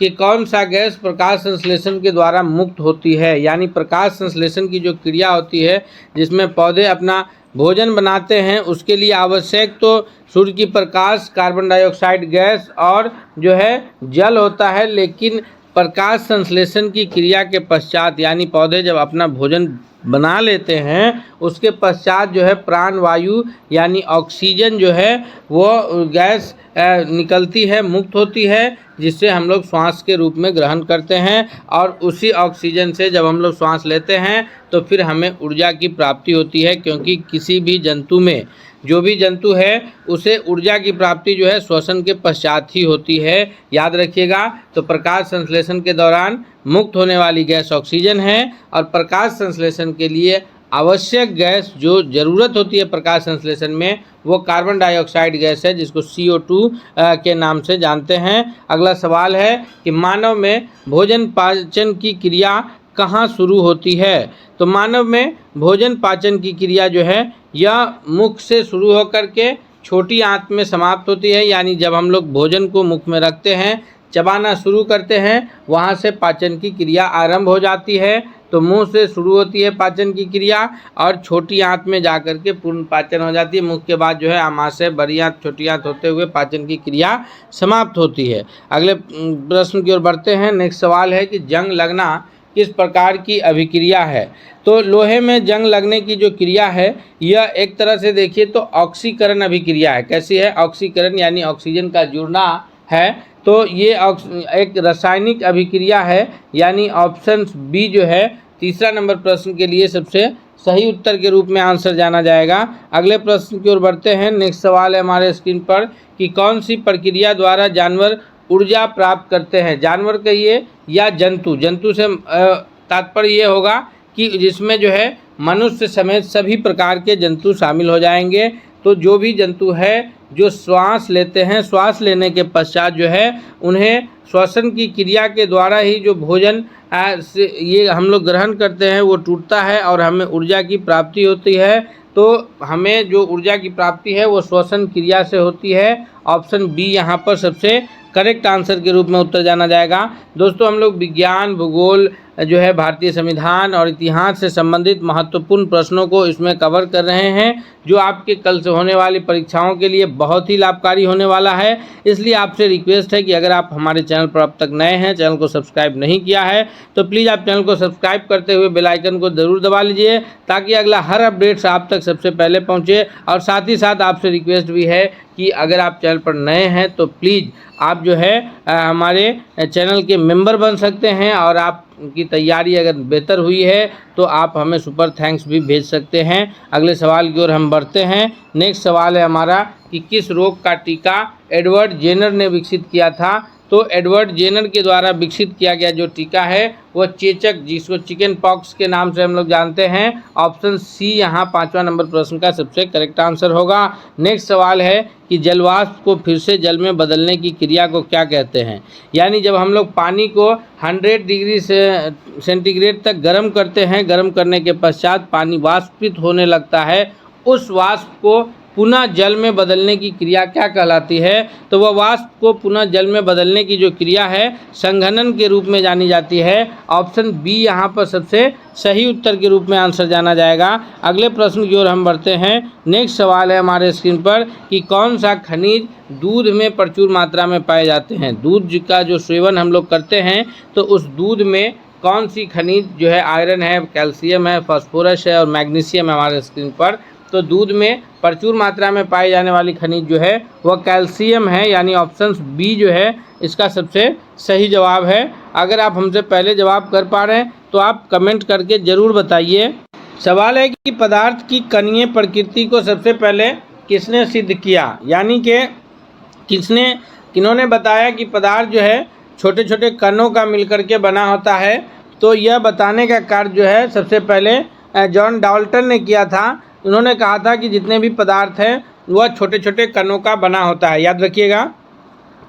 कि कौन सा गैस प्रकाश संश्लेषण के द्वारा मुक्त होती है। यानी प्रकाश संश्लेषण की जो क्रिया होती है जिसमें पौधे अपना भोजन बनाते हैं, उसके लिए आवश्यक तो सूर्य की प्रकाश, कार्बन डाइऑक्साइड गैस और जो है जल होता है। लेकिन प्रकाश संश्लेषण की क्रिया के पश्चात यानी पौधे जब अपना भोजन बना लेते हैं उसके पश्चात जो है प्राण वायु यानी ऑक्सीजन जो है वो गैस निकलती है, मुक्त होती है, जिससे हम लोग श्वास के रूप में ग्रहण करते हैं। और उसी ऑक्सीजन से जब हम लोग श्वास लेते हैं तो फिर हमें ऊर्जा की प्राप्ति होती है, क्योंकि किसी भी जंतु में जो भी जंतु है उसे ऊर्जा की प्राप्ति जो है श्वसन के पश्चात ही होती है, याद रखिएगा। तो प्रकाश संश्लेषण के दौरान मुक्त होने वाली गैस ऑक्सीजन है और प्रकाश संश्लेषण के लिए आवश्यक गैस जो ज़रूरत होती है प्रकाश संश्लेषण में वो कार्बन डाइऑक्साइड गैस है, जिसको CO2 के नाम से जानते हैं। अगला सवाल है कि मानव में भोजन पाचन की क्रिया कहाँ शुरू होती है। तो मानव में भोजन पाचन की क्रिया जो है यह मुख से शुरू होकर के छोटी आंत में समाप्त होती है। यानी जब हम लोग भोजन को मुख में रखते हैं, चबाना शुरू करते हैं, वहाँ से पाचन की क्रिया आरंभ हो जाती है। तो मुंह से शुरू होती है पाचन की क्रिया और छोटी आंत में जाकर के पूर्ण पाचन हो जाती है। मुख के बाद जो है आमाशय, बड़ी आंत, छोटी आंत होते हुए पाचन की क्रिया समाप्त होती है। अगले प्रश्न की ओर बढ़ते हैं। नेक्स्ट सवाल है कि जंग लगना किस प्रकार की अभिक्रिया है। तो लोहे में जंग लगने की जो क्रिया है यह एक तरह से देखिए तो ऑक्सीकरण अभिक्रिया है। कैसी है? ऑक्सीकरण यानी ऑक्सीजन का जुड़ना है। तो ये एक रासायनिक अभिक्रिया है, यानी ऑप्शन बी जो है तीसरा नंबर प्रश्न के लिए सबसे सही उत्तर के रूप में आंसर जाना जाएगा। अगले प्रश्न की ओर बढ़ते हैं। नेक्स्ट सवाल है हमारे स्क्रीन पर कि कौन सी प्रक्रिया द्वारा जानवर ऊर्जा प्राप्त करते हैं। जानवर कहिए या जंतु, जंतु से तात्पर्य ये होगा कि जिसमें जो है मनुष्य समेत सभी प्रकार के जंतु शामिल हो जाएंगे। तो जो भी जंतु है जो श्वास लेते हैं, श्वास लेने के पश्चात जो है उन्हें श्वसन की क्रिया के द्वारा ही जो भोजन ये हम लोग ग्रहण करते हैं वो टूटता है और हमें ऊर्जा की प्राप्ति होती है। तो हमें जो ऊर्जा की प्राप्ति है वो श्वसन क्रिया से होती है। ऑप्शन बी यहाँ पर सबसे करेक्ट आंसर के रूप में उत्तर जाना जाएगा। दोस्तों हम लोग विज्ञान, भूगोल जो है, भारतीय संविधान और इतिहास से संबंधित महत्वपूर्ण प्रश्नों को इसमें कवर कर रहे हैं, जो आपके कल से होने वाली परीक्षाओं के लिए बहुत ही लाभकारी होने वाला है। इसलिए आपसे रिक्वेस्ट है कि अगर आप हमारे चैनल पर अब तक नए हैं, चैनल को सब्सक्राइब नहीं किया है, तो प्लीज़ आप चैनल को सब्सक्राइब करते हुए बेल आइकन को ज़रूर दबा लीजिए, ताकि अगला हर अपडेट्स आप तक सबसे पहले पहुँचे। और साथ ही साथ आपसे रिक्वेस्ट भी है कि अगर आप चैनल पर नए हैं तो प्लीज़ आप जो है हमारे चैनल के मेंबर बन सकते हैं, और आपकी तैयारी अगर बेहतर हुई है तो आप हमें सुपर थैंक्स भी भेज सकते हैं। अगले सवाल की ओर हम बढ़ते हैं। नेक्स्ट सवाल है हमारा कि किस रोग का टीका एडवर्ड जेनर ने विकसित किया था। तो एडवर्ड जेनर के द्वारा विकसित किया गया जो टीका है वह चेचक, जिसको चिकन पॉक्स के नाम से हम लोग जानते हैं। ऑप्शन सी यहाँ 5वां नंबर प्रश्न का सबसे करेक्ट आंसर होगा। नेक्स्ट सवाल है कि जलवाष्प को फिर से जल में बदलने की क्रिया को क्या कहते हैं। यानी जब हम लोग पानी को 100 डिग्री सेंटीग्रेड तक गर्म करते हैं, गर्म करने के पश्चात पानी वाष्पित होने लगता है, उस वाष्प को पुनः जल में बदलने की क्रिया क्या कहलाती है। तो वह वाष्प को पुनः जल में बदलने की जो क्रिया है संघनन के रूप में जानी जाती है। ऑप्शन बी यहाँ पर सबसे सही उत्तर के रूप में आंसर जाना जाएगा। अगले प्रश्न की ओर हम बढ़ते हैं। नेक्स्ट सवाल है हमारे स्क्रीन पर कि कौन सा खनिज दूध में प्रचुर मात्रा में पाए जाते हैं। दूध का जो सेवन हम लोग करते हैं तो उस दूध में कौन सी खनिज जो है, आयरन है, कैल्शियम है, फास्फोरस है और मैग्नीशियम है हमारे स्क्रीन पर। तो दूध में प्रचुर मात्रा में पाए जाने वाली खनिज जो है वह कैल्शियम है, यानी ऑप्शन बी जो है इसका सबसे सही जवाब है। अगर आप हमसे पहले जवाब कर पा रहे हैं तो आप कमेंट करके ज़रूर बताइए। सवाल है कि पदार्थ की कणीय प्रकृति को सबसे पहले किसने सिद्ध किया। यानी कि किन्होंने बताया कि पदार्थ जो है छोटे छोटे कणों का मिलकर के बना होता है। तो यह बताने का कार्य जो है सबसे पहले जॉन डाल्टन ने किया था। उन्होंने कहा था कि जितने भी पदार्थ हैं वह छोटे छोटे कणों का बना होता है, याद रखिएगा।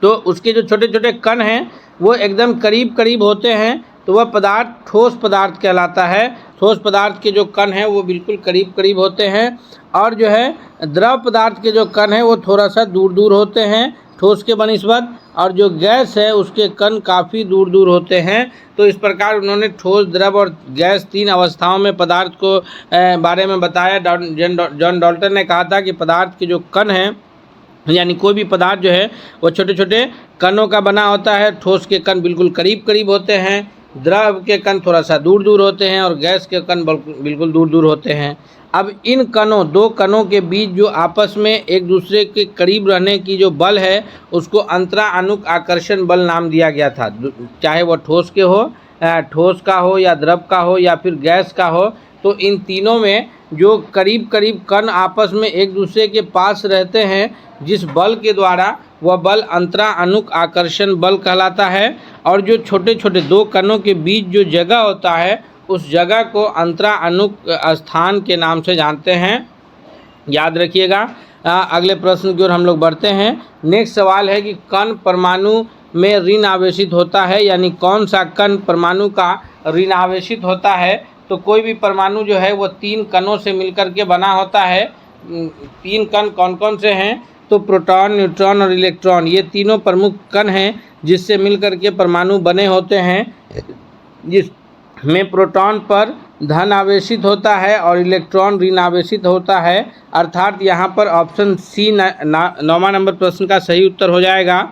तो उसके जो छोटे छोटे कण हैं वो एकदम करीब करीब होते हैं, तो वह पदार्थ ठोस पदार्थ कहलाता है। ठोस पदार्थ के जो कण हैं वो बिल्कुल करीब करीब होते हैं, और जो है द्रव पदार्थ के जो कण हैं वो थोड़ा सा दूर दूर होते हैं। ठोस के बनिस्बत, और जो गैस है उसके कण काफ़ी दूर दूर होते हैं। तो इस प्रकार उन्होंने ठोस, द्रव और गैस 3 अवस्थाओं में पदार्थ को बारे में बताया। जॉन डाल्टन ने कहा था कि पदार्थ के जो कण हैं, यानी कोई भी पदार्थ जो है वो छोटे छोटे कणों का बना होता है। ठोस के कण बिल्कुल करीब करीब होते हैं, द्रव के कण थोड़ा सा दूर दूर होते हैं और गैस के कण बिल्कुल दूर दूर होते हैं। अब इन कणों, 2 कणों के बीच जो आपस में एक दूसरे के करीब रहने की जो बल है उसको अंतराअनुक आकर्षण बल नाम दिया गया था। चाहे वो ठोस का हो या द्रव का हो या फिर गैस का हो, तो इन तीनों में जो करीब करीब कण आपस में एक दूसरे के पास रहते हैं, जिस बल के द्वारा वह बल अंतराअनुक आकर्षण बल कहलाता है। और जो छोटे छोटे 2 कणों के बीच जो जगह होता है उस जगह को अंतराअनुक स्थान के नाम से जानते हैं। याद रखिएगा। अगले प्रश्न की ओर हम लोग बढ़ते हैं। नेक्स्ट सवाल है कि कण परमाणु में ऋण आवेशित होता है, यानी कौन सा कण परमाणु का ऋण आवेशित होता है। तो कोई भी परमाणु जो है वो 3 कणों से मिलकर के बना होता है। 3 कण कौन कौन से हैं? तो प्रोटॉन, न्यूट्रॉन और इलेक्ट्रॉन, ये तीनों प्रमुख कण हैं जिससे मिलकर के परमाणु बने होते हैं, जिसमें प्रोटॉन पर धन आवेशित होता है और इलेक्ट्रॉन ऋण आवेशित होता है। अर्थात यहाँ पर ऑप्शन सी 9वां नंबर प्रश्न का सही उत्तर हो जाएगा।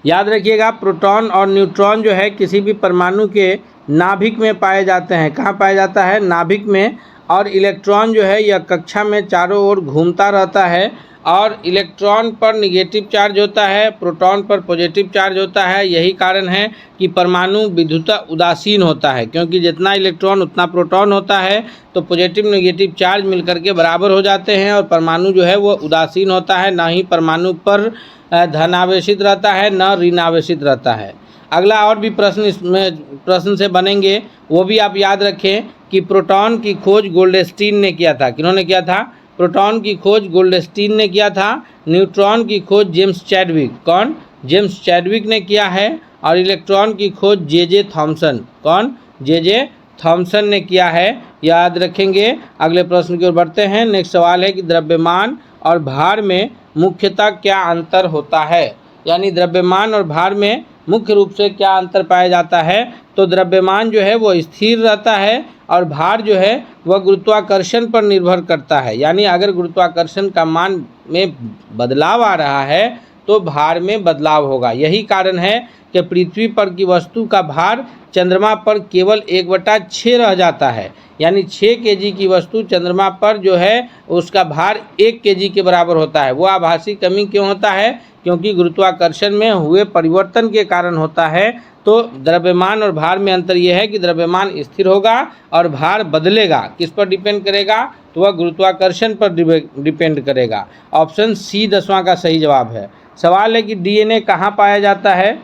याद रखिएगा, प्रोटॉन और न्यूट्रॉन जो है किसी भी परमाणु के नाभिक में पाए जाते हैं। कहाँ पाया जाता है? नाभिक में। और इलेक्ट्रॉन जो है यह कक्षा में चारों ओर घूमता रहता है और इलेक्ट्रॉन पर निगेटिव चार्ज होता है, प्रोटॉन पर पॉजिटिव चार्ज होता है। यही कारण है कि परमाणु विद्युत उदासीन होता है, क्योंकि जितना इलेक्ट्रॉन उतना प्रोटॉन होता है, तो पॉजिटिव नेगेटिव चार्ज मिलकर के बराबर हो जाते हैं और परमाणु जो है वो उदासीन होता है। ना ही परमाणु पर धन आवेशित रहता है, न ऋण आवेशित रहता है। अगला और भी प्रश्न से बनेंगे, वो भी आप याद रखें कि प्रोटॉन की खोज गोल्डस्टीन ने किया था। किन्होंने किया था? प्रोटॉन की खोज गोल्डस्टीन ने किया था। न्यूट्रॉन की खोज जेम्स चैडविक, कौन? जेम्स चैडविक ने किया है। और इलेक्ट्रॉन की खोज जे थॉमसन, कौन? जे थॉमसन ने किया है। याद रखेंगे। अगले प्रश्न की ओर बढ़ते हैं। नेक्स्ट सवाल है कि द्रव्यमान और भार में मुख्यतः क्या अंतर होता है, यानी द्रव्यमान और भार में मुख्य रूप से क्या अंतर पाया जाता है। तो द्रव्यमान जो है वो स्थिर रहता है और भार जो है वह गुरुत्वाकर्षण पर निर्भर करता है। यानी अगर गुरुत्वाकर्षण का मान में बदलाव आ रहा है तो भार में बदलाव होगा। यही कारण है कि पृथ्वी पर की वस्तु का भार चंद्रमा पर केवल 1/6 रह जाता है। यानी 6 kg की वस्तु चंद्रमा पर जो है उसका भार 1 kg के बराबर होता है। वो आभासी कमी क्यों होता है? क्योंकि गुरुत्वाकर्षण में हुए परिवर्तन के कारण होता है। तो द्रव्यमान और भार में अंतर यह है कि द्रव्यमान स्थिर होगा और भार बदलेगा। किस पर डिपेंड करेगा? तो वह गुरुत्वाकर्षण पर डिपेंड करेगा। ऑप्शन सी 10वां का सही जवाब है। सवाल है कि डीएनए कहाँ पाया जाता है।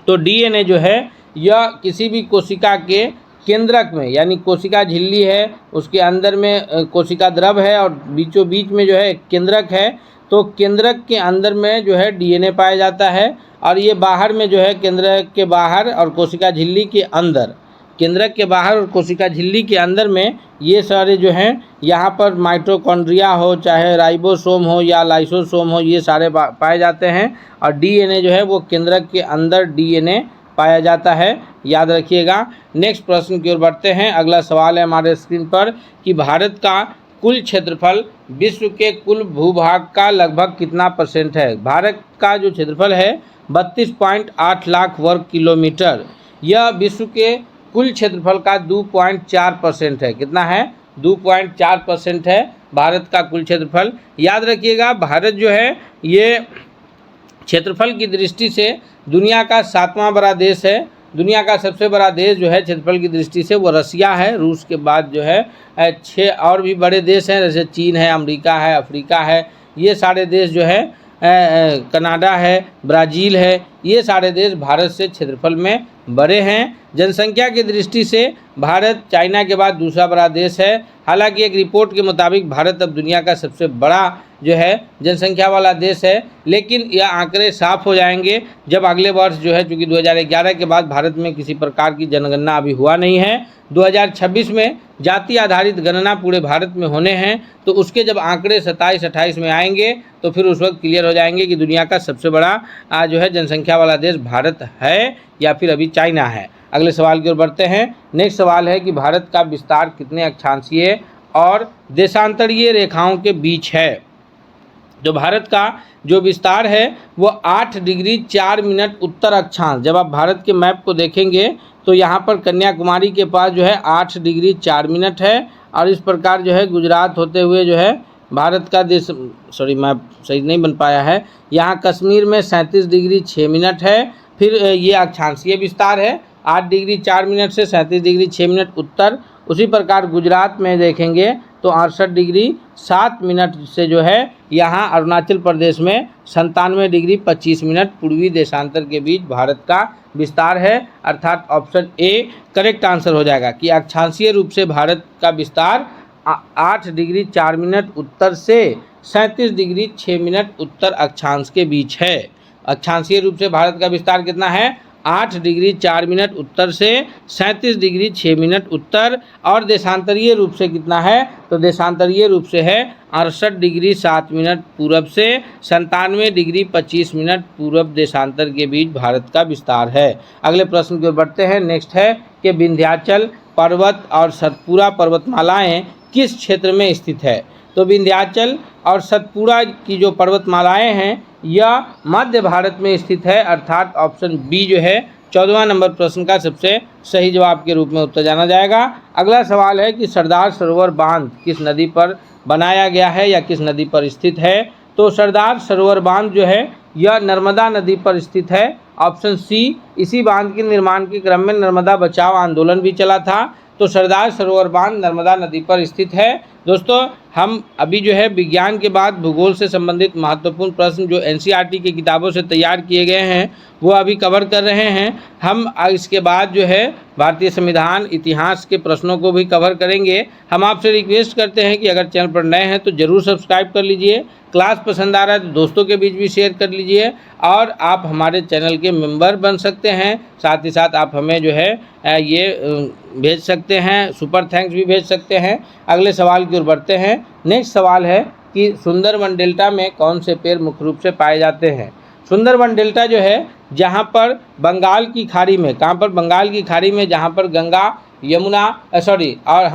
तो डीएनए जो है यह किसी भी कोशिका के केंद्रक में, यानी कोशिका झिल्ली है, उसके अंदर में कोशिका द्रव है और बीचों बीच में जो है केंद्रक है। तो केंद्रक के अंदर में जो है डीएनए पाया जाता है और ये बाहर में जो है केंद्रक के बाहर और कोशिका झिल्ली के अंदर, केंद्रक के बाहर और कोशिका झिल्ली के अंदर में ये सारे जो हैं, यहाँ पर माइटोकॉन्ड्रिया हो, चाहे राइबोसोम हो या लाइसोसोम हो, ये सारे पाए जाते हैं। और डीएनए जो है वो केंद्रक के अंदर डीएनए पाया जाता है। याद रखिएगा। नेक्स्ट प्रश्न की ओर बढ़ते हैं। अगला सवाल है हमारे स्क्रीन पर कि भारत का कुल क्षेत्रफल विश्व के कुल भूभाग का लगभग कितना % है। भारत का जो क्षेत्रफल है 32.8 लाख वर्ग किलोमीटर, यह विश्व के कुल क्षेत्रफल का 2.4% है। कितना है? 2.4% है भारत का कुल क्षेत्रफल। याद रखिएगा, भारत जो है ये क्षेत्रफल की दृष्टि से दुनिया का 7वां बड़ा देश है। दुनिया का सबसे बड़ा देश जो है क्षेत्रफल की दृष्टि से वो रसिया है। रूस के बाद जो है 6 और भी बड़े देश हैं, जैसे चीन है, अमेरिका है, अफ्रीका है। ये सारे देश जो है कनाडा है, ब्राज़ील है, ये सारे देश भारत से क्षेत्रफल में बड़े हैं। जनसंख्या की दृष्टि से भारत चाइना के बाद दूसरा बड़ा देश है। हालांकि एक रिपोर्ट के मुताबिक भारत अब दुनिया का सबसे बड़ा जो है जनसंख्या वाला देश है, लेकिन यह आंकड़े साफ हो जाएंगे जब अगले वर्ष जो है, चूँकि 2011 के बाद भारत में किसी प्रकार की जनगणना अभी हुआ नहीं है। 2026 में जाति आधारित गणना पूरे भारत में होने हैं, तो उसके जब आंकड़े 27-28 में आएंगे तो फिर उस वक्त क्लियर हो जाएंगे कि दुनिया का सबसे बड़ा जो है जनसंख्या वाला देश भारत है या फिर अभी चाइना है। अगले सवाल की ओर बढ़ते हैं। नेक्स्ट सवाल है कि भारत का विस्तार कितने अक्षांशीय और देशांतरीय रेखाओं के बीच है। जो भारत का जो विस्तार है वो 8 डिग्री 4 मिनट उत्तर अक्षांश। जब आप भारत के मैप को देखेंगे तो यहाँ पर कन्याकुमारी के पास जो है 8 डिग्री 4 मिनट है, और इस प्रकार जो है गुजरात होते हुए जो है भारत का देश, सॉरी मैप सही नहीं बन पाया है, यहाँ कश्मीर में 37 डिग्री 6 मिनट है। फिर ये अक्षांशीय विस्तार है, 8 डिग्री 4 मिनट से 37 डिग्री 6 मिनट उत्तर। उसी प्रकार गुजरात में देखेंगे तो 68 डिग्री 7 मिनट से जो है यहाँ अरुणाचल प्रदेश में 97 डिग्री 25 मिनट पूर्वी देशांतर के बीच भारत का विस्तार है। अर्थात ऑप्शन ए करेक्ट आंसर हो जाएगा कि अक्षांशीय रूप से भारत का विस्तार 8 डिग्री 4 मिनट उत्तर से 37 डिग्री 6 मिनट उत्तर अक्षांश के बीच है। अक्षांशीय रूप से भारत का विस्तार कितना है? 8 डिग्री 4 मिनट उत्तर से 37 डिग्री 6 मिनट उत्तर। और देशांतरीय रूप से कितना है? तो देशांतरीय रूप से है 68 डिग्री 7 मिनट पूरब से 97 डिग्री 25 मिनट पूरब देशांतर के बीच भारत का विस्तार है। अगले प्रश्न की ओर बढ़ते हैं। नेक्स्ट है कि विंध्याचल पर्वत और सतपुड़ा पर्वतमालाएं किस क्षेत्र में स्थित है? तो विंध्याचल और सतपुड़ा की जो पर्वतमालाएं हैं यह मध्य भारत में स्थित है। अर्थात ऑप्शन बी जो है 14वां नंबर प्रश्न का सबसे सही जवाब के रूप में उत्तर जाना जाएगा। अगला सवाल है कि सरदार सरोवर बांध किस नदी पर बनाया गया है या किस नदी पर स्थित है? तो सरदार सरोवर बांध जो है यह नर्मदा नदी पर स्थित है। Option C. इसी बांध के निर्माण के क्रम में नर्मदा बचाओ आंदोलन भी चला था। तो सरदार सरोवर बांध नर्मदा नदी पर स्थित है। दोस्तों, हम अभी जो है विज्ञान के बाद भूगोल से संबंधित महत्वपूर्ण प्रश्न जो एनसीईआरटी की किताबों से तैयार किए गए हैं वो अभी कवर कर रहे हैं। हम इसके बाद जो है भारतीय संविधान इतिहास के प्रश्नों को भी कवर करेंगे। हम आपसे रिक्वेस्ट करते हैं कि अगर चैनल पर नए हैं तो ज़रूर सब्सक्राइब कर लीजिए। क्लास पसंद आ रहा है तो दोस्तों के बीच भी शेयर कर लीजिए, और आप हमारे चैनल के मेंबर बन सकते हैं। साथ ही साथ आप हमें जो है ये भेज सकते हैं, सुपर थैंक्स भी भेज सकते हैं। अगले सवाल की ओर बढ़ते हैं। नेक्स्ट सवाल है कि सुंदरवन डेल्टा में कौन से पेड़ मुख्य रूप से पाए जाते हैं? सुंदरवन डेल्टा जो है जहाँ पर बंगाल की खाड़ी में, कहाँ पर? बंगाल की खाड़ी में, जहाँ पर गंगा यमुना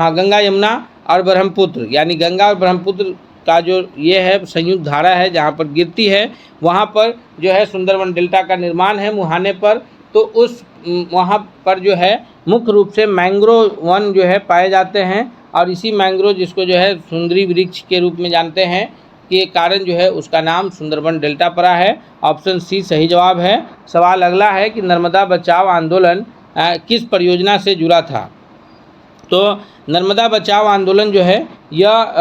गंगा यमुना और ब्रह्मपुत्र, यानी गंगा और ब्रह्मपुत्र का जो ये है संयुक्त धारा है जहाँ पर गिरती है, वहाँ पर जो है सुंदरवन डेल्टा का निर्माण है मुहाने पर। तो उस वहाँ पर जो है मुख्य रूप से मैंग्रोव वन जो है पाए जाते हैं, और इसी मैंग्रोव जिसको जो है सुंदरी वृक्ष के रूप में जानते हैं के कारण जो है उसका नाम सुंदरवन डेल्टा पड़ा है। ऑप्शन सी सही जवाब है। सवाल अगला है कि नर्मदा बचाओ आंदोलन किस परियोजना से जुड़ा था? तो नर्मदा बचाओ आंदोलन जो है यह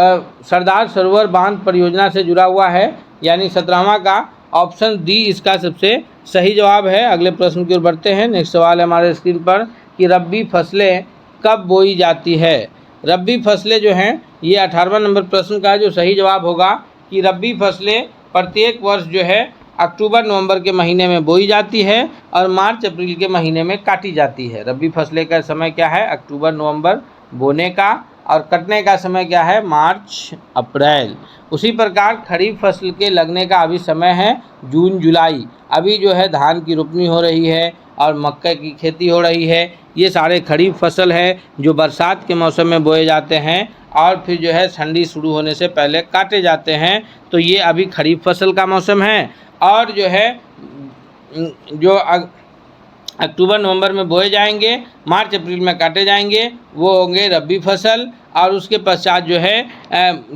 सरदार सरोवर बांध परियोजना से जुड़ा हुआ है, यानी 17वां का ऑप्शन डी इसका सबसे सही जवाब है। अगले प्रश्न की ओर बढ़ते हैं। नेक्स्ट सवाल है हमारे स्क्रीन पर कि रब्बी फसलें कब बोई जाती है? रब्बी फसलें जो हैं ये 18वां नंबर प्रश्न का जो सही जवाब होगा कि रब्बी फसलें प्रत्येक वर्ष जो है अक्टूबर नवंबर के महीने में बोई जाती है और मार्च अप्रैल के महीने में काटी जाती है। रब्बी फसलें का समय क्या है? अक्टूबर नवंबर बोने का, और कटने का समय क्या है? मार्च अप्रैल। उसी प्रकार खरीफ फसल के लगने का अभी समय है जून जुलाई। अभी जो है धान की रोपनी हो रही है और मक्के की खेती हो रही है। ये सारे खरीफ फसल हैं जो बरसात के मौसम में बोए जाते हैं और फिर जो है ठंडी शुरू होने से पहले काटे जाते हैं। तो ये अभी खरीफ फसल का मौसम है, और जो है जो अक्टूबर नवंबर में बोए जाएंगे, मार्च अप्रैल में काटे जाएंगे, वो होंगे रबी फसल। और उसके पश्चात जो है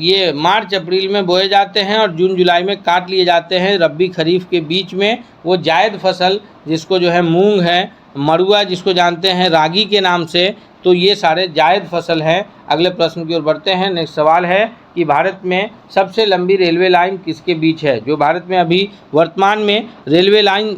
ये मार्च अप्रैल में बोए जाते हैं और जून जुलाई में काट लिए जाते हैं। रबी खरीफ के बीच में वो जायद फसल जिसको जो है मूंग है, मड़ुआ जिसको जानते हैं रागी के नाम से, तो ये सारे जायद फसल हैं। अगले प्रश्न की ओर बढ़ते हैं। नेक्स्ट सवाल है कि भारत में सबसे लंबी रेलवे लाइन किसके बीच है? जो भारत में अभी वर्तमान में रेलवे लाइन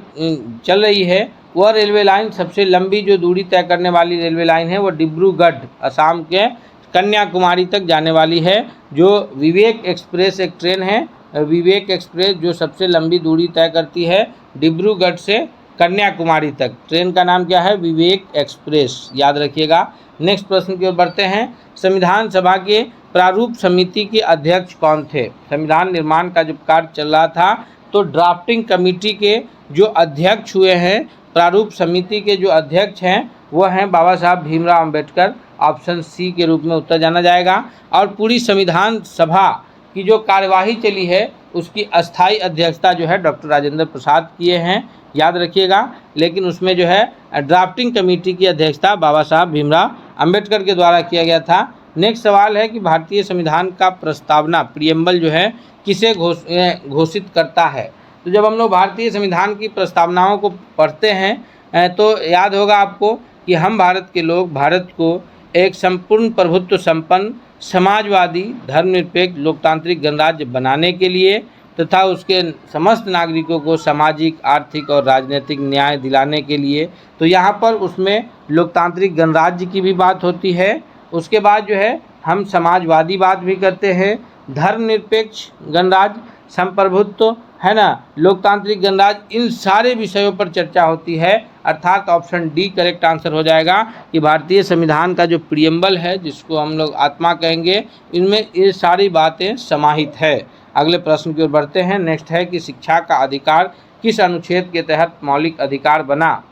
चल रही है वह रेलवे लाइन सबसे लंबी जो दूरी तय करने वाली रेलवे लाइन है वो डिब्रूगढ़ असम के कन्याकुमारी तक जाने वाली है। जो विवेक एक्सप्रेस एक ट्रेन है, विवेक एक्सप्रेस जो सबसे लंबी दूरी तय करती है डिब्रूगढ़ से कन्याकुमारी तक। ट्रेन का नाम क्या है? विवेक एक्सप्रेस, याद रखिएगा। नेक्स्ट प्रश्न की ओर बढ़ते हैं। संविधान सभा के प्रारूप समिति के अध्यक्ष कौन थे? संविधान निर्माण का जब कार्य चल रहा था तो ड्राफ्टिंग कमेटी के जो अध्यक्ष हुए हैं, प्रारूप समिति के जो अध्यक्ष हैं वो हैं बाबा साहब भीमराव अंबेडकर। ऑप्शन सी के रूप में उत्तर जाना जाएगा। और पूरी संविधान सभा की जो कार्यवाही चली है उसकी अस्थाई अध्यक्षता जो है डॉक्टर राजेंद्र प्रसाद किए हैं, याद रखिएगा। लेकिन उसमें जो है ड्राफ्टिंग कमेटी की अध्यक्षता बाबा साहब भीमराव अंबेडकर के द्वारा किया गया था। नेक्स्ट सवाल है कि भारतीय संविधान का प्रस्तावना प्रियम्बल जो है किसे घोषित करता है? तो जब हम लोग भारतीय संविधान की प्रस्तावनाओं को पढ़ते हैं तो याद होगा आपको कि हम भारत के लोग भारत को एक संपूर्ण प्रभुत्व संपन्न समाजवादी धर्मनिरपेक्ष लोकतांत्रिक गणराज्य बनाने के लिए तथा उसके समस्त नागरिकों को सामाजिक, आर्थिक और राजनीतिक न्याय दिलाने के लिए, तो यहाँ पर उसमें लोकतांत्रिक गणराज्य की भी बात होती है। उसके बाद जो है हम समाजवादी बात भी करते हैं, धर्मनिरपेक्ष गणराज्य, संप्रभुत्व है ना, लोकतांत्रिक गणराज्य, इन सारे विषयों पर चर्चा होती है। अर्थात ऑप्शन डी करेक्ट आंसर हो जाएगा कि भारतीय संविधान का जो प्रियम्बल है, जिसको हम लोग आत्मा कहेंगे, इनमें ये सारी बातें समाहित है। अगले प्रश्न की ओर बढ़ते हैं। नेक्स्ट है कि शिक्षा का अधिकार किस अनुच्छेद के तहत मौलिक अधिकार बना?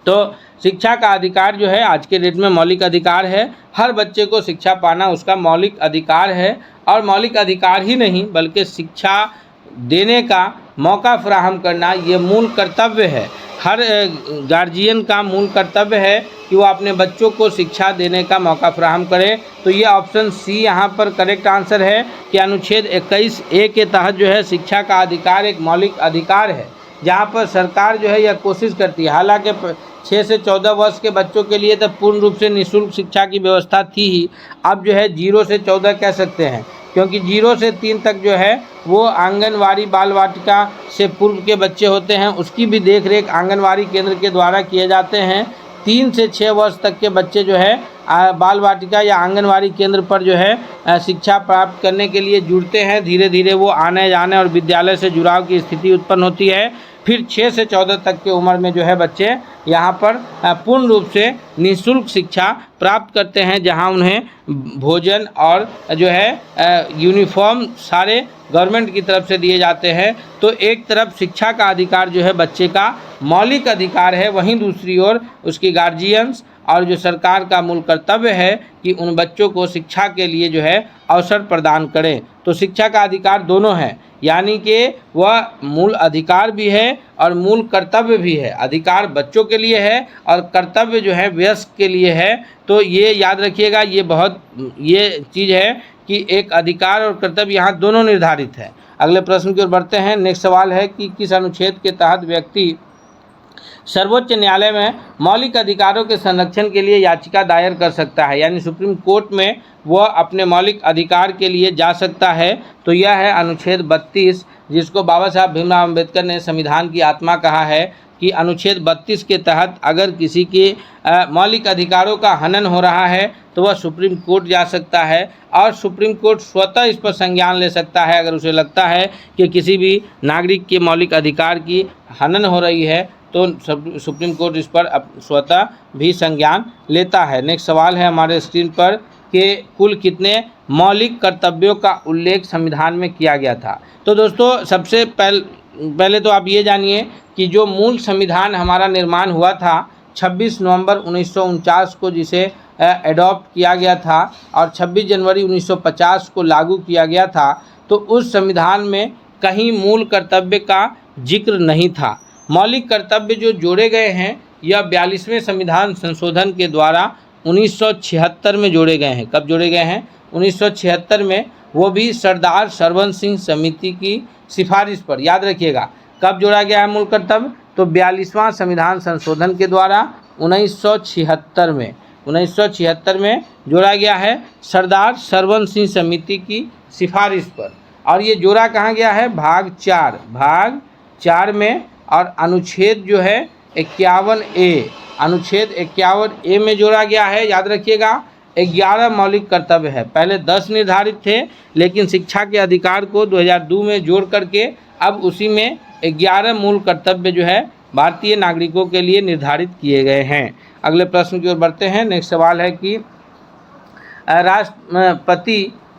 तो शिक्षा का अधिकार जो है आज के डेट में मौलिक अधिकार है। हर बच्चे को शिक्षा पाना उसका मौलिक अधिकार है। और मौलिक अधिकार ही नहीं बल्कि शिक्षा देने का मौका फराहम करना ये मूल कर्तव्य है। हर गार्जियन का मूल कर्तव्य है कि वो अपने बच्चों को शिक्षा देने का मौका फराहम करे। तो ये ऑप्शन सी यहाँ पर करेक्ट आंसर है कि अनुच्छेद 21A के तहत जो है शिक्षा का अधिकार एक मौलिक अधिकार है, जहाँ पर सरकार जो है यह कोशिश करती है। हालांकि 6 से 14 वर्ष के बच्चों के लिए तो पूर्ण रूप से निःशुल्क शिक्षा की व्यवस्था थी ही। अब जो है 0 से 14 कह सकते हैं, क्योंकि 0 से 3 तक जो है वो आंगनवाड़ी बाल वाटिका से पूर्व के बच्चे होते हैं, उसकी भी देखरेख आंगनवाड़ी केंद्र के द्वारा किए जाते हैं। 3 से 6 वर्ष तक के बच्चे जो है बाल वाटिका या आंगनवाड़ी केंद्र पर जो है शिक्षा प्राप्त करने के लिए जुड़ते हैं। धीरे धीरे वो आने जाने और विद्यालय से जुड़ाव की स्थिति उत्पन्न होती है। फिर 6 से 14 तक की उम्र में जो है बच्चे यहाँ पर पूर्ण रूप से निःशुल्क शिक्षा प्राप्त करते हैं, जहाँ उन्हें भोजन और जो है यूनिफॉर्म सारे गवर्नमेंट की तरफ से दिए जाते हैं। तो एक तरफ शिक्षा का अधिकार जो है बच्चे का मौलिक अधिकार है, वहीं दूसरी ओर उसकी गार्जियंस और जो सरकार का मूल कर्तव्य है कि उन बच्चों को शिक्षा के लिए जो है अवसर प्रदान करें। तो शिक्षा का अधिकार दोनों है, यानी कि वह मूल अधिकार भी है और मूल कर्तव्य भी है। अधिकार बच्चों के लिए है और कर्तव्य जो है वयस्क के लिए है। तो ये याद रखिएगा, ये चीज़ है कि एक अधिकार और कर्तव्य यहाँ दोनों निर्धारित है। अगले प्रश्न की ओर बढ़ते हैं। नेक्स्ट सवाल है कि किस अनुच्छेद के तहत व्यक्ति सर्वोच्च न्यायालय में मौलिक अधिकारों के संरक्षण के लिए याचिका दायर कर सकता है, यानी सुप्रीम कोर्ट में वह अपने मौलिक अधिकार के लिए जा सकता है। तो यह है अनुच्छेद 32, जिसको बाबा साहब भीमराव अंबेडकर ने संविधान की आत्मा कहा है कि अनुच्छेद 32 के तहत अगर किसी के मौलिक अधिकारों का हनन हो रहा है तो वह सुप्रीम कोर्ट जा सकता है और सुप्रीम कोर्ट स्वतः इस पर संज्ञान ले सकता है। अगर उसे लगता है कि किसी भी नागरिक के मौलिक अधिकार की हनन हो रही है तो सुप्रीम कोर्ट इस पर स्वतः भी संज्ञान लेता है। नेक्स्ट सवाल है हमारे स्क्रीन पर कि कुल कितने मौलिक कर्तव्यों का उल्लेख संविधान में किया गया था। तो दोस्तों सबसे पहले तो आप ये जानिए कि जो मूल संविधान हमारा निर्माण हुआ था 26 नवंबर 1949 को, जिसे एडॉप्ट किया गया था और 26 जनवरी 1950 को लागू किया गया था, तो उस संविधान में कहीं मूल कर्तव्य का जिक्र नहीं था। मौलिक कर्तव्य जो जोड़े गए हैं यह 42वें संविधान संशोधन के द्वारा 1976 में जोड़े गए हैं। कब जोड़े गए हैं? 1976 में, वो भी सरदार सरवन सिंह समिति की सिफारिश पर। याद रखिएगा कब जोड़ा गया है मूल कर्तव्य? तो 42वां संविधान संशोधन के द्वारा 1976 में जोड़ा गया है सरदार सरवन सिंह समिति की सिफारिश पर। और ये जोड़ा कहाँ गया है? भाग 4 में। और अनुच्छेद जो है 51A, अनुच्छेद 51A में जोड़ा गया है। याद रखिएगा 11 मौलिक कर्तव्य है, पहले 10 निर्धारित थे, लेकिन शिक्षा के अधिकार को 2002 में जोड़ करके अब उसी में 11 मूल कर्तव्य जो है भारतीय नागरिकों के लिए निर्धारित किए गए हैं। अगले प्रश्न की ओर बढ़ते हैं। नेक्स्ट सवाल है कि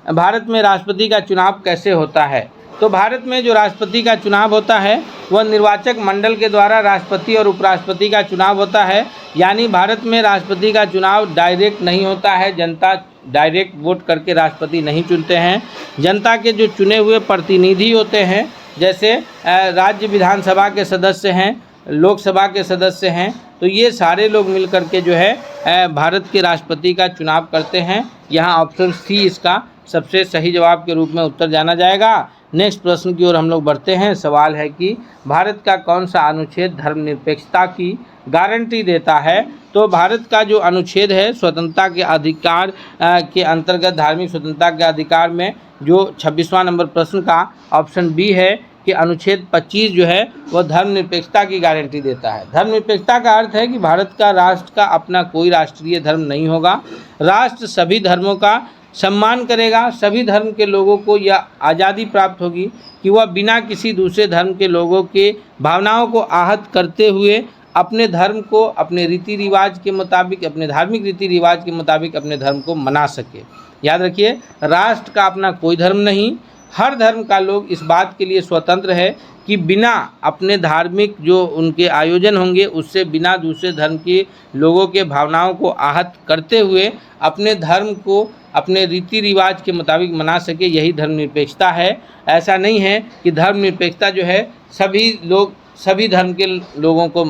भारत में राष्ट्रपति का चुनाव कैसे होता है। तो भारत में जो राष्ट्रपति का चुनाव होता है वह निर्वाचक मंडल के द्वारा राष्ट्रपति और उपराष्ट्रपति का चुनाव होता है। यानी भारत में राष्ट्रपति का चुनाव डायरेक्ट नहीं होता है, जनता डायरेक्ट वोट करके राष्ट्रपति नहीं चुनते हैं। जनता के जो चुने हुए प्रतिनिधि होते हैं, जैसे राज्य विधानसभा के सदस्य हैं, लोकसभा के सदस्य हैं, तो ये सारे लोग मिल कर के जो है भारत के राष्ट्रपति का चुनाव करते हैं। यहाँ ऑप्शन सी इसका सबसे सही जवाब के रूप में उत्तर जाना जाएगा। नेक्स्ट प्रश्न की ओर हम लोग बढ़ते हैं। सवाल है कि भारत का कौन सा अनुच्छेद धर्मनिरपेक्षता की गारंटी देता है। तो भारत का जो अनुच्छेद है स्वतंत्रता के अधिकार के अंतर्गत धार्मिक स्वतंत्रता के अधिकार में जो 26वां नंबर प्रश्न का ऑप्शन बी है कि अनुच्छेद 25 जो है वह धर्मनिरपेक्षता की गारंटी देता है। धर्मनिरपेक्षता का अर्थ है कि भारत का राष्ट्र का अपना कोई राष्ट्रीय धर्म नहीं होगा। राष्ट्र सभी धर्मों का सम्मान करेगा। सभी धर्म के लोगों को यह आज़ादी प्राप्त होगी कि वह बिना किसी दूसरे धर्म के लोगों के भावनाओं को आहत करते हुए अपने धर्म को अपने रीति रिवाज के मुताबिक, अपने धार्मिक रीति रिवाज के मुताबिक अपने धर्म को मना सके। याद रखिए, राष्ट्र का अपना कोई धर्म नहीं, हर धर्म का लोग इस बात के लिए स्वतंत्र है कि बिना अपने धार्मिक जो उनके आयोजन होंगे उससे बिना दूसरे धर्म के लोगों के भावनाओं को आहत करते हुए अपने धर्म को अपने रीति रिवाज के मुताबिक मना सके, यही धर्मनिरपेक्षता है। ऐसा नहीं है कि धर्मनिरपेक्षता जो है सभी लोग सभी धर्म के लोगों को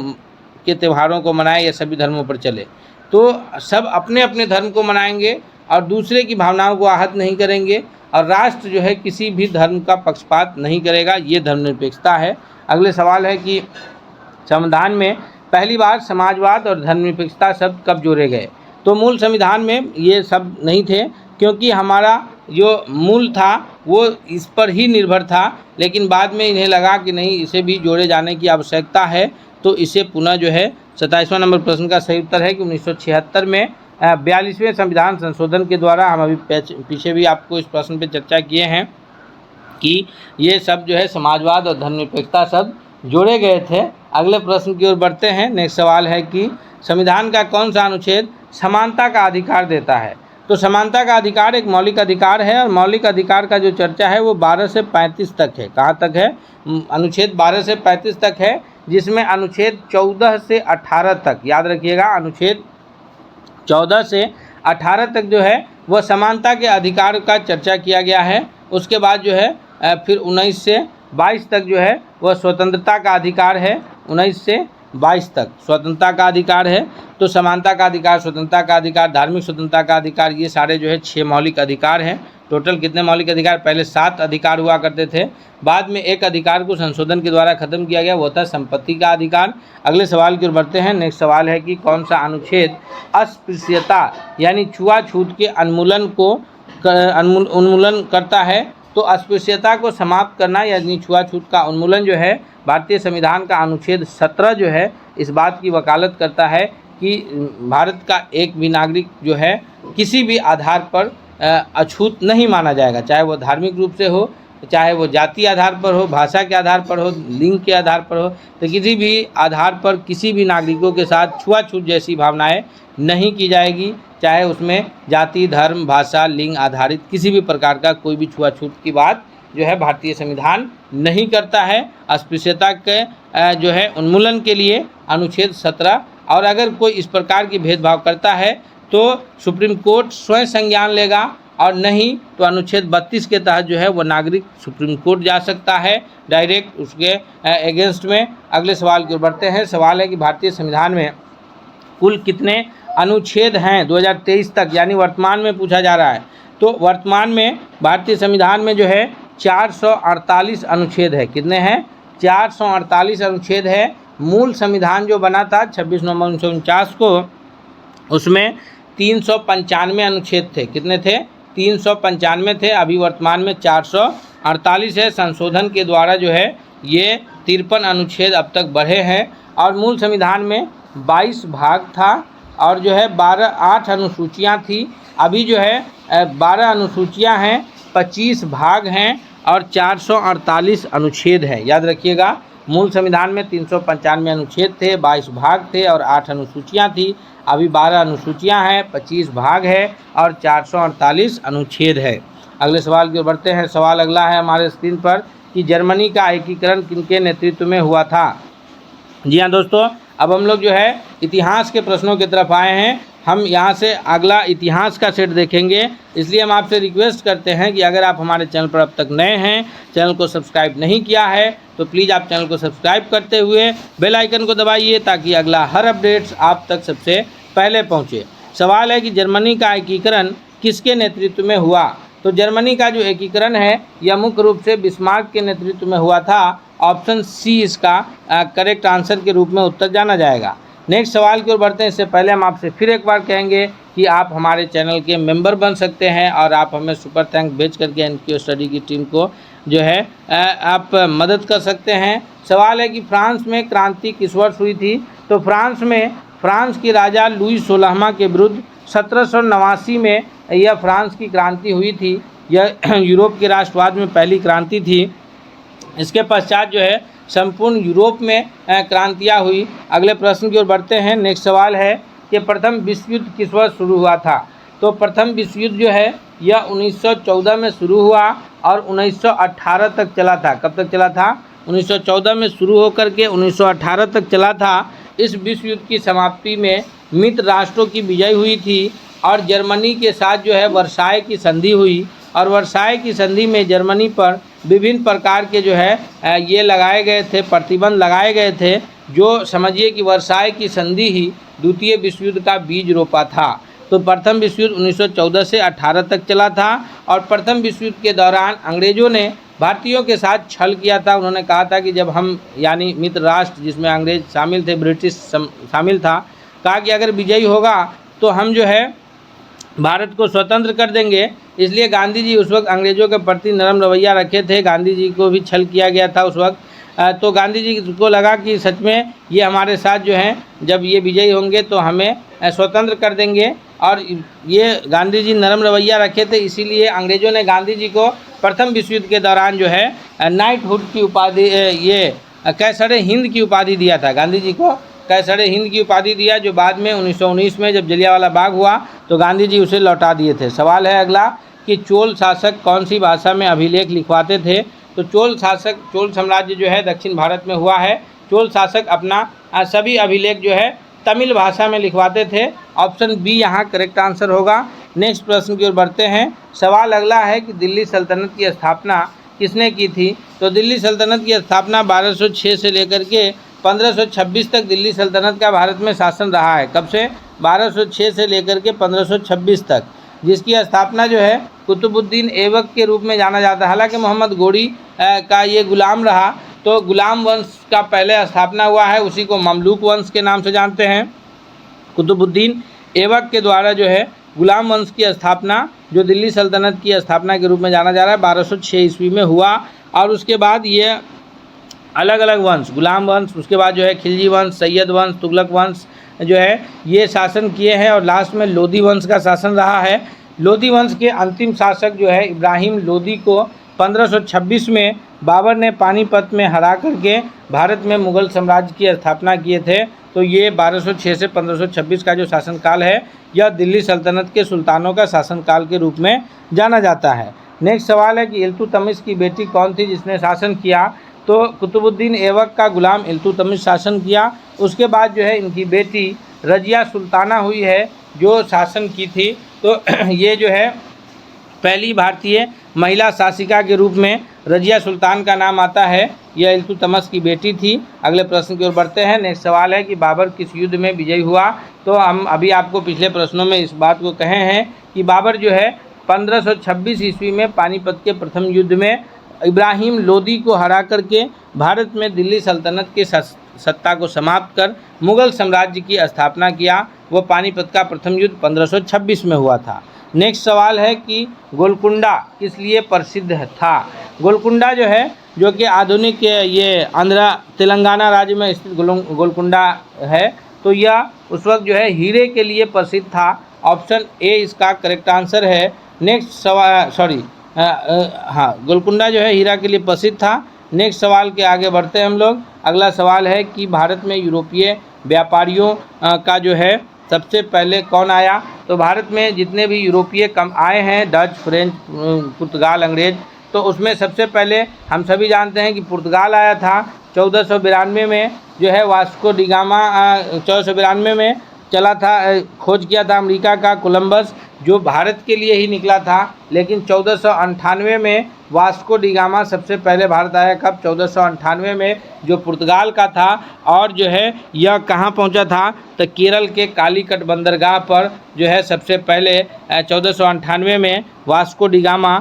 के त्योहारों को मनाए या सभी धर्मों पर चले। तो सब अपने अपने धर्म को मनाएंगे और दूसरे की भावनाओं को आहत नहीं करेंगे, और राष्ट्र जो है किसी भी धर्म का पक्षपात नहीं करेगा, ये धर्मनिरपेक्षता है। अगले सवाल है कि संविधान में पहली बार समाजवाद और धर्मनिरपेक्षता शब्द कब जोड़े गए। तो मूल संविधान में ये शब्द नहीं थे, क्योंकि हमारा जो मूल था वो इस पर ही निर्भर था, लेकिन बाद में इन्हें लगा कि नहीं, इसे भी जोड़े जाने की आवश्यकता है, तो इसे पुनः जो है 27वां नंबर प्रश्न का सही उत्तर है कि 1976 में 42वें संविधान संशोधन के द्वारा, हम अभी पीछे भी आपको इस प्रश्न पे चर्चा किए हैं कि ये सब जो है समाजवाद और धर्मनिरपेक्षता शब्द जोड़े गए थे। अगले प्रश्न की ओर बढ़ते हैं। नेक्स्ट सवाल है कि संविधान का कौन सा अनुच्छेद समानता का अधिकार देता है। तो समानता का अधिकार एक मौलिक अधिकार है, और मौलिक अधिकार का जो चर्चा है वो 12 से 35 तक है। कहाँ तक है? अनुच्छेद 12 से 35 तक है, जिसमें अनुच्छेद 14 से 18 तक, याद रखिएगा, अनुच्छेद 14 से 18 तक जो है वह समानता के अधिकार का चर्चा किया गया है। उसके बाद जो है फिर 19 से 22 तक जो है वह स्वतंत्रता का अधिकार है। 19 से 22 तक स्वतंत्रता का अधिकार है। तो समानता का अधिकार, स्वतंत्रता का अधिकार, धार्मिक स्वतंत्रता का अधिकार, ये सारे जो है 6 मौलिक अधिकार हैं। टोटल कितने मौलिक अधिकार? पहले 7 अधिकार हुआ करते थे, बाद में एक अधिकार को संशोधन के द्वारा खत्म किया गया, वो था संपत्ति का अधिकार। अगले सवाल की ओर बढ़ते हैं। नेक्स्ट सवाल है कि कौन सा अनुच्छेद अस्पृश्यता यानी छुआछूत के उन्मूलन करता है। तो अस्पृश्यता को समाप्त करना यानी छुआछूत का उन्मूलन जो है भारतीय संविधान का अनुच्छेद 17 जो है इस बात की वकालत करता है कि भारत का एक भी नागरिक जो है किसी भी आधार पर अछूत नहीं माना जाएगा, चाहे वो धार्मिक रूप से हो, चाहे वो जाति आधार पर हो, भाषा के आधार पर हो, लिंग के आधार पर हो, तो किसी भी आधार पर किसी भी नागरिकों के साथ छुआछूत जैसी भावनाएं नहीं की जाएगी, चाहे उसमें जाति, धर्म, भाषा, लिंग आधारित किसी भी प्रकार का कोई भी छुआछूत की बात जो है भारतीय संविधान नहीं करता है। अस्पृश्यता के जो है उन्मूलन के लिए अनुच्छेद 17, और अगर कोई इस प्रकार की भेदभाव करता है तो सुप्रीम कोर्ट स्वयं संज्ञान लेगा, और नहीं तो अनुच्छेद 32 के तहत जो है वो नागरिक सुप्रीम कोर्ट जा सकता है डायरेक्ट उसके अगेंस्ट में। अगले सवाल की ओर बढ़ते हैं। सवाल है कि भारतीय संविधान में कुल कितने अनुच्छेद हैं 2023 तक, यानी वर्तमान में पूछा जा रहा है। तो वर्तमान में भारतीय संविधान में जो है 448 अनुच्छेद है। कितने हैं? 448 अनुच्छेद है। मूल संविधान जो बना था 26 नवंबर 1949 को, उसमें 395 अनुच्छेद थे। कितने थे? 395 थे। अभी वर्तमान में 448 है। संशोधन के द्वारा जो है ये 53 अनुच्छेद अब तक बढ़े हैं, और मूल संविधान में 22 भाग था और जो है 8 अनुसूचियाँ थी। अभी जो है 12 अनुसूचियाँ हैं, 25 भाग हैं और 448 अनुच्छेद हैं। याद रखिएगा, मूल संविधान में 395 अनुच्छेद थे, 22 भाग थे और 8 अनुसूचियाँ थी। अभी 12 अनुसूचियाँ हैं, 25 भाग है और 448 अनुच्छेद है। अगले सवाल की ओर बढ़ते हैं। सवाल अगला है हमारे स्क्रीन पर कि जर्मनी का एकीकरण किनके नेतृत्व में हुआ था। जी हाँ दोस्तों, अब हम लोग जो है इतिहास के प्रश्नों की तरफ आए हैं। हम यहाँ से अगला इतिहास का सेट देखेंगे, इसलिए हम आपसे रिक्वेस्ट करते हैं कि अगर आप हमारे चैनल पर अब तक नए हैं, चैनल को सब्सक्राइब नहीं किया है तो प्लीज़ आप चैनल को सब्सक्राइब करते हुए बेल आइकन को दबाइए ताकि अगला हर अपडेट्स आप तक सबसे पहले पहुँचे। सवाल है कि जर्मनी का एकीकरण किसके नेतृत्व में हुआ। तो जर्मनी का जो एकीकरण है यह मुख्य रूप से बिस्मार्क के नेतृत्व में हुआ था। ऑप्शन सी इसका करेक्ट आंसर के रूप में उत्तर जाना जाएगा। नेक्स्ट सवाल की ओर बढ़ते हैं। इससे पहले हम आपसे फिर एक बार कहेंगे कि आप हमारे चैनल के मेंबर बन सकते हैं और आप हमें सुपर थैंक भेज करके एनक्यू स्टडी की टीम को जो है आप मदद कर सकते हैं। सवाल है कि फ्रांस में क्रांति किस वर्ष हुई थी। तो फ्रांस के राजा लुई 16वां के विरुद्ध 1789 में यह फ्रांस की क्रांति हुई थी। यह यूरोप के राष्ट्रवाद में पहली क्रांति थी। इसके पश्चात जो है संपूर्ण यूरोप में क्रांतियाँ हुई। अगले प्रश्न की ओर बढ़ते हैं। नेक्स्ट सवाल है कि प्रथम विश्व युद्ध किस वर्ष शुरू हुआ था। तो प्रथम विश्व युद्ध जो है यह 1914 में शुरू हुआ और 1918 तक चला था। कब तक चला था? 1914 में शुरू होकर के 1918 तक चला था। इस विश्व युद्ध की समाप्ति में मित्र राष्ट्रों की विजय हुई थी और जर्मनी के साथ जो है वर्साय की संधि हुई और वर्साय की संधि में जर्मनी पर विभिन्न प्रकार के जो है ये लगाए गए थे, प्रतिबंध लगाए गए थे, जो समझिए कि वर्साय की संधि ही द्वितीय विश्व युद्ध का बीज रोपा था। तो प्रथम विश्व युद्ध 1914 से 18 तक चला था और प्रथम विश्व युद्ध के दौरान अंग्रेज़ों ने भारतीयों के साथ छल किया था। उन्होंने कहा था कि जब हम यानी मित्र राष्ट्र जिसमें अंग्रेज शामिल थे, ब्रिटिश शामिल था, कहा कि अगर विजयी होगा तो हम जो है भारत को स्वतंत्र कर देंगे। इसलिए गांधी जी उस वक्त अंग्रेज़ों के प्रति नरम रवैया रखे थे। गांधी जी को भी छल किया गया था उस वक्त। तो गांधी जी को लगा कि सच में ये हमारे साथ जो हैं जब ये विजयी होंगे तो हमें स्वतंत्र कर देंगे और ये गांधी जी नरम रवैया रखे थे। इसीलिए अंग्रेज़ों ने गांधी जी को प्रथम विश्व युद्ध के दौरान जो है नाइटहुड की उपाधि, ये कैसर हिंद की उपाधि दिया था। गांधी जी को कैसर हिंद की उपाधि दिया, जो बाद में 1919 में जब जलियांवाला बाग हुआ तो गांधी जी उसे लौटा दिए थे। सवाल है अगला कि चोल शासक कौन सी भाषा में अभिलेख लिखवाते थे। तो चोल साम्राज्य जो है दक्षिण भारत में हुआ है। चोल शासक अपना सभी अभिलेख जो है तमिल भाषा में लिखवाते थे। ऑप्शन बी यहाँ करेक्ट आंसर होगा। नेक्स्ट प्रश्न की ओर बढ़ते हैं। सवाल अगला है कि दिल्ली सल्तनत की स्थापना किसने की थी। तो दिल्ली सल्तनत की स्थापना 1206 से लेकर के 1526 तक दिल्ली सल्तनत का भारत में शासन रहा है। कब से? 1206 से लेकर के 1526 तक, जिसकी स्थापना जो है कुतुबुद्दीन ऐबक के रूप में जाना जाता है। हालांकि मोहम्मद घोरी का ये गुलाम रहा, तो गुलाम वंश का पहले स्थापना हुआ है, उसी को ममलूक वंश के नाम से जानते हैं। कुतुबुद्दीन ऐबक के द्वारा जो है गुलाम वंश की स्थापना, जो दिल्ली सल्तनत की स्थापना के रूप में जाना जा रहा है, 1206 ईस्वी में हुआ। और उसके बाद ये अलग अलग वंश, गुलाम वंश, उसके बाद जो है खिलजी वंश, सैयद वंश, तुगलक वंश जो है ये शासन किए हैं और लास्ट में लोधी वंश का शासन रहा है। लोधी वंश के अंतिम शासक जो है इब्राहिम लोधी को 1526 में बाबर ने पानीपत में हरा करके भारत में मुगल साम्राज्य की स्थापना किए थे। तो ये 1206 से 1526 का जो शासनकाल है यह दिल्ली सल्तनत के सुल्तानों का शासनकाल के रूप में जाना जाता है। नेक्स्ट सवाल है कि इल्तुतमिश की बेटी कौन थी जिसने शासन किया। तो कुतुबुद्दीन ऐबक का गुलाम इल्तुतमिश शासन किया। उसके बाद जो है इनकी बेटी रजिया सुल्ताना हुई है जो शासन की थी। तो ये जो है पहली भारतीय महिला शासिका के रूप में रजिया सुल्तान का नाम आता है। यह इल्तुतमिश की बेटी थी। अगले प्रश्न की ओर बढ़ते हैं। नेक्स्ट सवाल है कि बाबर किस युद्ध में विजयी हुआ। तो हम अभी आपको पिछले प्रश्नों में इस बात को कहे हैं कि बाबर जो है 1526 ईस्वी में पानीपत के प्रथम युद्ध में इब्राहिम लोधी को हरा करके भारत में दिल्ली सल्तनत के सत्ता को समाप्त कर मुगल साम्राज्य की स्थापना किया। वो पानीपत का प्रथम युद्ध 1526 में हुआ था। नेक्स्ट सवाल है कि गोलकुंडा किस लिए प्रसिद्ध था। गोलकुंडा जो है जो कि आधुनिक ये आंध्र तेलंगाना राज्य में स्थित गोलकुंडा है। तो यह उस वक्त जो है हीरे के लिए प्रसिद्ध था। ऑप्शन ए इसका करेक्ट आंसर है। नेक्स्ट सवाल, सॉरी, हाँ, गोलकुंडा जो है हीरा के लिए प्रसिद्ध था। नेक्स्ट सवाल के आगे बढ़ते हैं हम लोग। अगला सवाल है कि भारत में यूरोपीय व्यापारियों का जो है सबसे पहले कौन आया। तो भारत में जितने भी यूरोपीय कम आए हैं, डच, फ्रेंच, पुर्तगाल, अंग्रेज, तो उसमें सबसे पहले हम सभी जानते हैं कि पुर्तगाल आया था 1492 में। जो है वास्को डी गामा 1492 में चला था, खोज किया था अमेरिका का कोलंबस, जो भारत के लिए ही निकला था। लेकिन 1498 में वास्को डी गामा सबसे पहले भारत आया। कब? 1498 में, जो पुर्तगाल का था। और जो है यह कहाँ पहुँचा था? तो केरल के कालीकट बंदरगाह पर जो है सबसे पहले 1498 में Vasco D gamma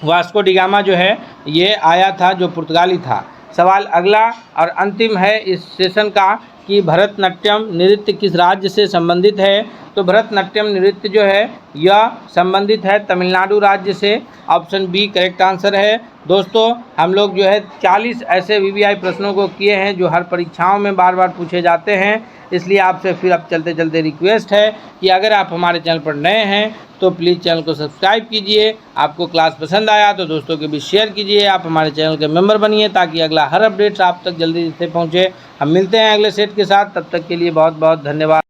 Vasco D gamma जो है ये आया था, जो पुर्तगाली था। सवाल अगला और अंतिम है इस सेशन का कि भरतनाट्यम नृत्य किस राज्य से संबंधित है। तो भरतनाट्यम नृत्य जो है यह संबंधित है तमिलनाडु राज्य से। ऑप्शन बी करेक्ट आंसर है। दोस्तों, हम लोग जो है 40 ऐसे वीवीआई प्रश्नों को किए हैं जो हर परीक्षाओं में बार बार पूछे जाते हैं। इसलिए आपसे फिर अब चलते चलते रिक्वेस्ट है कि अगर आप हमारे चैनल पर नए हैं तो प्लीज़ चैनल को सब्सक्राइब कीजिए। आपको क्लास पसंद आया तो दोस्तों के बीच शेयर कीजिए। आप हमारे चैनल के मेंबर बनिए ताकि अगला हर अपडेट्स आप तक जल्दी से पहुँचे। हम मिलते हैं अगले सेट के साथ, तब तक के लिए बहुत बहुत धन्यवाद।